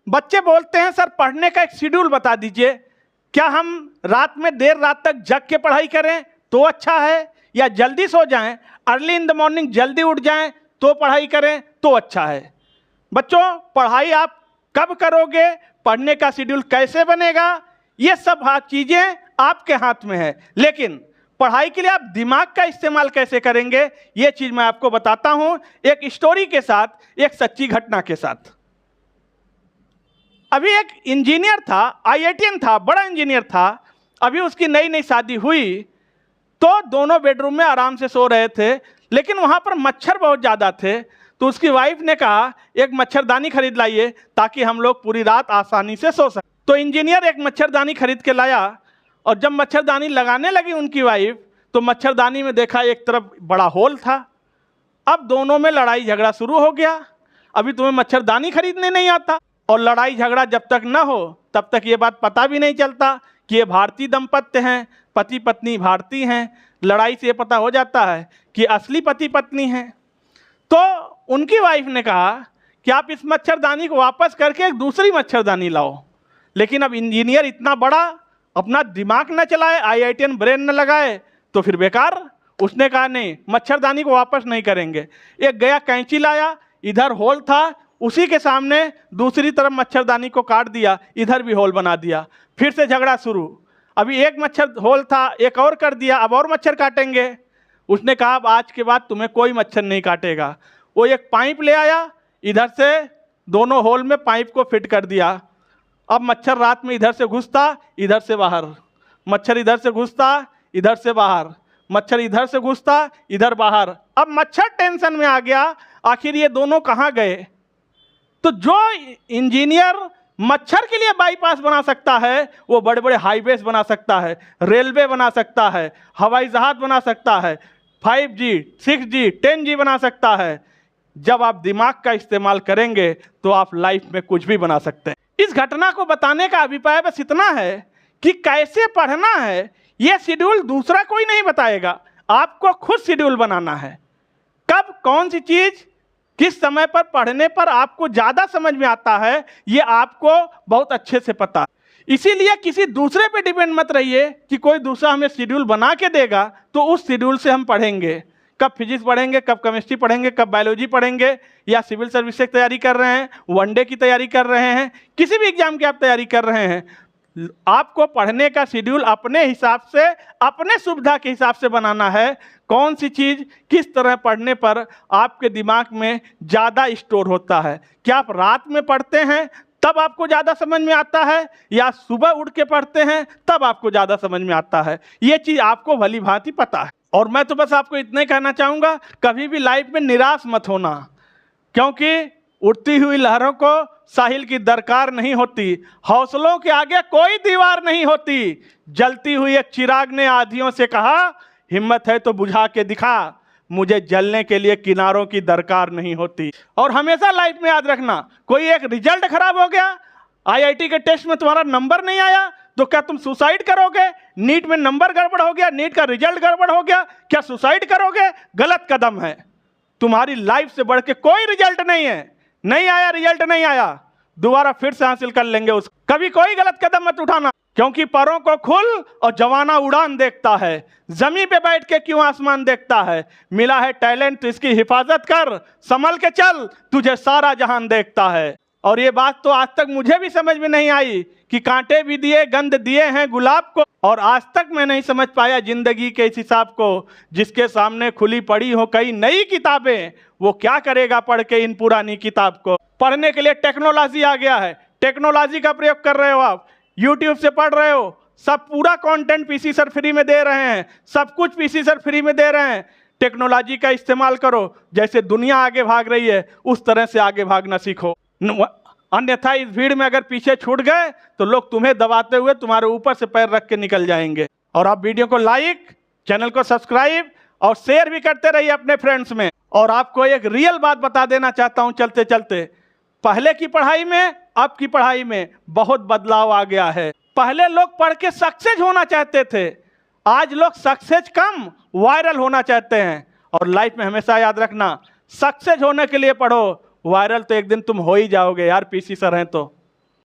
बच्चे बोलते हैं सर पढ़ने का एक शेड्यूल बता दीजिए, क्या हम रात में देर रात तक जग के पढ़ाई करें तो अच्छा है, या जल्दी सो जाएं, अर्ली इन द मॉर्निंग जल्दी उठ जाएं तो पढ़ाई करें तो अच्छा है। बच्चों, पढ़ाई आप कब करोगे, पढ़ने का शेड्यूल कैसे बनेगा, ये सब चीज़ें आपके हाथ में है, लेकिन पढ़ाई के लिए आप दिमाग का इस्तेमाल कैसे करेंगे ये चीज़ मैं आपको बताता हूं, एक स्टोरी के साथ, एक सच्ची घटना के साथ। अभी एक इंजीनियर था, आईआईटीएन था, बड़ा इंजीनियर था। अभी उसकी नई नई शादी हुई तो दोनों बेडरूम में आराम से सो रहे थे, लेकिन वहाँ पर मच्छर बहुत ज़्यादा थे। तो उसकी वाइफ ने कहा एक मच्छरदानी खरीद लाइए ताकि हम लोग पूरी रात आसानी से सो सकें। तो इंजीनियर एक मच्छरदानी खरीद के लाया, और जब मच्छरदानी लगाने लगी उनकी वाइफ, तो मच्छरदानी में देखा एक तरफ बड़ा होल था। अब दोनों में लड़ाई झगड़ा शुरू हो गया। अभी तुम्हें मच्छरदानी खरीदने नहीं आता, और लड़ाई झगड़ा जब तक ना हो तब तक ये बात पता भी नहीं चलता कि ये भारतीय दंपत्ति हैं, पति पत्नी भारतीय हैं। लड़ाई से ये पता हो जाता है कि असली पति पत्नी हैं। तो उनकी वाइफ ने कहा कि आप इस मच्छरदानी को वापस करके एक दूसरी मच्छरदानी लाओ। लेकिन अब इंजीनियर इतना बड़ा, अपना दिमाग न चलाए, आईआईटीएन ब्रेन न लगाए तो फिर बेकार। उसने कहा नहीं, मच्छरदानी को वापस नहीं करेंगे। एक गया कैंची लाया, इधर होल था, उसी के सामने दूसरी तरफ मच्छरदानी को काट दिया, इधर भी होल बना दिया। फिर से झगड़ा शुरू। अभी एक मच्छर होल था, एक और कर दिया, अब और मच्छर काटेंगे। उसने कहा अब आज के बाद तुम्हें कोई मच्छर नहीं काटेगा। वो एक पाइप ले आया, इधर से दोनों होल में पाइप को फिट कर दिया। अब मच्छर रात में इधर से घुसता, इधर से बाहर, मच्छर इधर से घुसता, इधर से बाहर, मच्छर इधर से घुसता, इधर बाहर। अब मच्छर टेंशन में आ गया, आखिर ये दोनों कहाँ गए। तो जो इंजीनियर मच्छर के लिए बाईपास बना सकता है, वो बड़े बड़े हाईवेज बना सकता है, रेलवे बना सकता है, हवाई जहाज बना सकता है, 5G, 6G, 10G बना सकता है। जब आप दिमाग का इस्तेमाल करेंगे तो आप लाइफ में कुछ भी बना सकते हैं। इस घटना को बताने का अभिप्राय बस इतना है कि कैसे पढ़ना है ये शेड्यूल दूसरा कोई नहीं बताएगा, आपको खुद शेड्यूल बनाना है। कब कौन सी चीज़ किस समय पर पढ़ने पर आपको ज़्यादा समझ में आता है, ये आपको बहुत अच्छे से पता है। इसीलिए किसी दूसरे पे डिपेंड मत रहिए कि कोई दूसरा हमें शेड्यूल बना के देगा तो उस शेड्यूल से हम पढ़ेंगे। कब फिजिक्स पढ़ेंगे, कब केमिस्ट्री पढ़ेंगे, कब बायोलॉजी पढ़ेंगे, या सिविल सर्विस की तैयारी कर रहे हैं, वनडे की तैयारी कर रहे हैं, किसी भी एग्जाम की आप तैयारी कर रहे हैं, आपको पढ़ने का शेड्यूल अपने हिसाब से, अपने सुविधा के हिसाब से बनाना है। कौन सी चीज़ किस तरह पढ़ने पर आपके दिमाग में ज़्यादा स्टोर होता है। क्या आप रात में पढ़ते हैं तब आपको ज़्यादा समझ में आता है, या सुबह उठ के पढ़ते हैं तब आपको ज़्यादा समझ में आता है, ये चीज़ आपको भली भांति पता है। और मैं तो बस आपको इतना ही कहना चाहूँगा, कभी भी लाइफ में निराश मत होना, क्योंकि उड़ती हुई लहरों को साहिल की दरकार नहीं होती, हौसलों के आगे कोई दीवार नहीं होती। जलती हुई एक चिराग ने आधियों से कहा, हिम्मत है तो बुझा के दिखा, मुझे जलने के लिए किनारों की दरकार नहीं होती। और हमेशा लाइफ में याद रखना, कोई एक रिजल्ट खराब हो गया, आईआईटी के टेस्ट में तुम्हारा नंबर नहीं आया, तो क्या तुम सुसाइड करोगे? नीट में नंबर गड़बड़ हो गया, नीट का रिजल्ट गड़बड़ हो गया, क्या सुसाइड करोगे? गलत कदम है। तुम्हारी लाइफ से बढ़ के कोई रिजल्ट नहीं है। नहीं आया, रिजल्ट नहीं आया, दोबारा फिर से हासिल कर लेंगे उसको। कभी कोई गलत कदम मत उठाना, क्योंकि परों को खुल और जवाना उड़ान देखता है, जमीन पे बैठ के क्यों आसमान देखता है। मिला है टैलेंट तो इसकी हिफाजत कर, संभल के चल, तुझे सारा जहान देखता है। और ये बात तो आज तक मुझे भी समझ में नहीं आई कि कांटे भी दिए, गंध दिए हैं गुलाब को, और आज तक मैं नहीं समझ पाया जिंदगी के इस हिसाब को। जिसके सामने खुली पड़ी हो कई नई किताबें, वो क्या करेगा पढ़ के इन पुरानी किताब को। पढ़ने के लिए टेक्नोलॉजी आ गया है, टेक्नोलॉजी का प्रयोग कर रहे हो आप, यूट्यूब से पढ़ रहे हो, सब पूरा कंटेंट पीसी सर फ्री में दे रहे हैं, सब कुछ पीसी सर फ्री में दे रहे हैं। टेक्नोलॉजी का इस्तेमाल करो, जैसे दुनिया आगे भाग रही है उस तरह से आगे भागना सीखो। अन्यथा इस भीड़ में अगर पीछे छूट गए तो लोग तुम्हें दबाते हुए तुम्हारे ऊपर से पैर रख के निकल जाएंगे। और आप वीडियो को लाइक, चैनल को सब्सक्राइब और शेयर भी करते रहिए अपने फ्रेंड्स में। और आपको एक रियल बात बता देना चाहता हूं चलते चलते, पहले की पढ़ाई में अब की पढ़ाई में बहुत बदलाव आ गया है। पहले लोग पढ़ के सक्सेस होना चाहते थे, आज लोग सक्सेस कम वायरल होना चाहते हैं। और लाइफ में हमेशा याद रखना, सक्सेस होने के लिए पढ़ो, वायरल तो एक दिन तुम हो ही जाओगे यार, पीसी सर हैं तो।